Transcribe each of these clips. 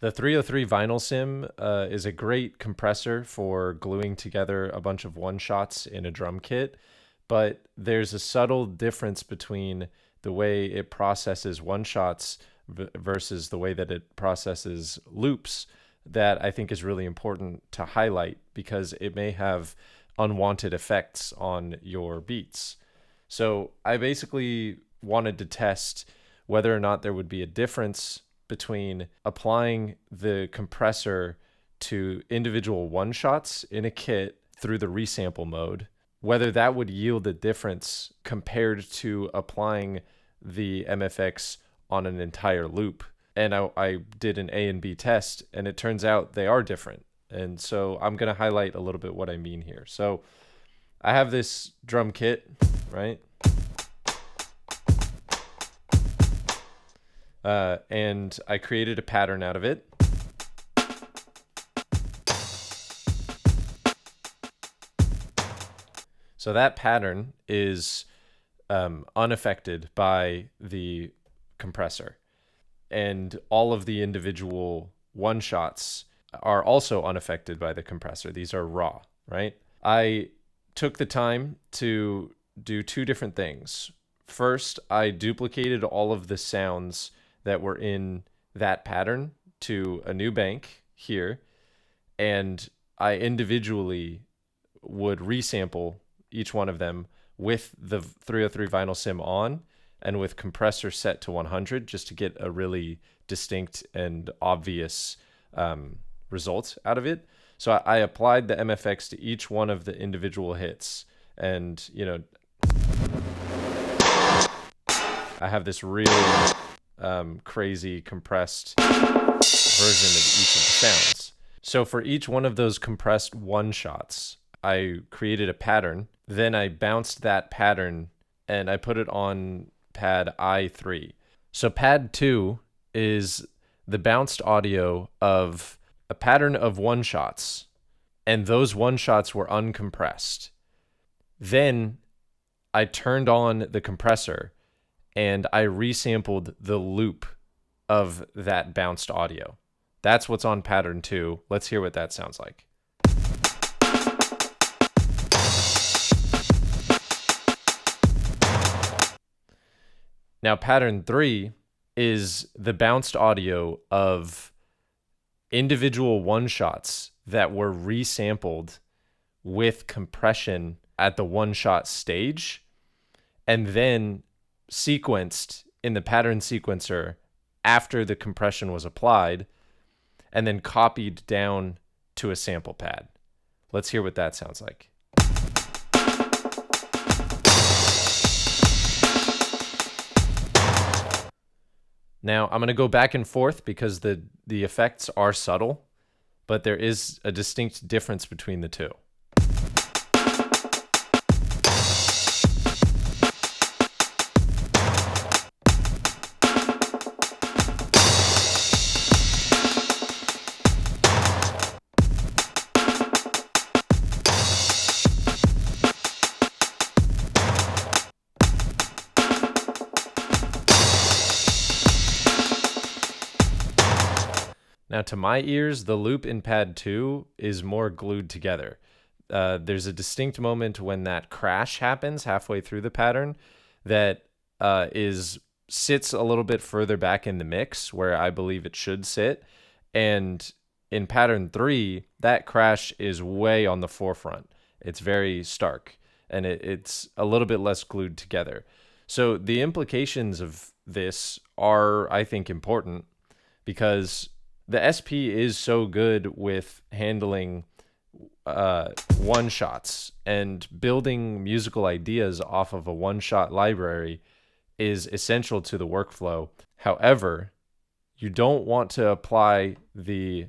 The 303 Vinyl Sim is a great compressor for gluing together a bunch of one-shots in a drum kit, but there's a subtle difference between the way it processes one-shots versus the way that it processes loops that I think is really important to highlight because it may have unwanted effects on your beats. So I basically wanted to test whether or not there would be a difference between applying the compressor to individual one shots in a kit through the resample mode, whether that would yield a difference compared to applying the MFX on an entire loop. And I did an A and B test, and it turns out they are different. And so I'm going to highlight a little bit what I mean here. So I have this drum kit, right? And I created a pattern out of it. So that pattern is unaffected by the compressor. And all of the individual one shots are also unaffected by the compressor. These are raw, right? I took the time to do two different things. First, I duplicated all of the sounds that were in that pattern to a new bank here, and I individually would resample each one of them with the 303 vinyl sim on and with compressor set to 100 just to get a really distinct and obvious result out of it. So I applied the MFX to each one of the individual hits, and I have this really crazy compressed version of each of the sounds. So for each one of those compressed one shots, I created a pattern. Then I bounced that pattern and I put it on pad I3. So pad 2 is the bounced audio of a pattern of one shots, and those one shots were uncompressed. Then I turned on the compressor and I resampled the loop of that bounced audio. That's what's on pattern 2. Let's hear what that sounds like. Now, pattern 3 is the bounced audio of individual one shots that were resampled with compression at the one shot stage and then sequenced in the pattern sequencer after the compression was applied and then copied down to a sample pad. Let's hear what that sounds like. Now, I'm going to go back and forth because the effects are subtle, but there is a distinct difference between the two. Now, to my ears, the loop in pad 2 is more glued together. There's a distinct moment when that crash happens halfway through the pattern that sits a little bit further back in the mix where I believe it should sit. And in pattern 3, that crash is way on the forefront. It's very stark, and it's a little bit less glued together. So the implications of this are, I think, important because the SP is so good with handling one shots, and building musical ideas off of a one shot library is essential to the workflow. However, you don't want to apply the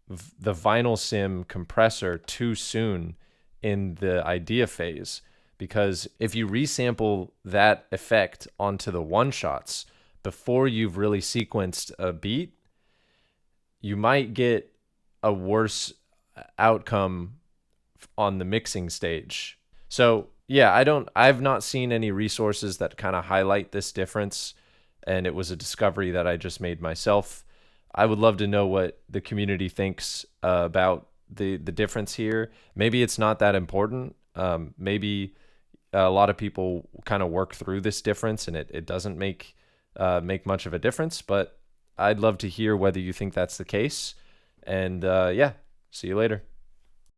vinyl sim compressor too soon in the idea phase, because if you resample that effect onto the one shots before you've really sequenced a beat, you might get a worse outcome on the mixing stage. So yeah, I've not seen any resources that kind of highlight this difference, and it was a discovery that I just made myself. I would love to know what the community thinks about the difference here. Maybe it's not that important. Maybe a lot of people kind of work through this difference and it doesn't make much of a difference. But I'd love to hear whether you think that's the case. And yeah, see you later.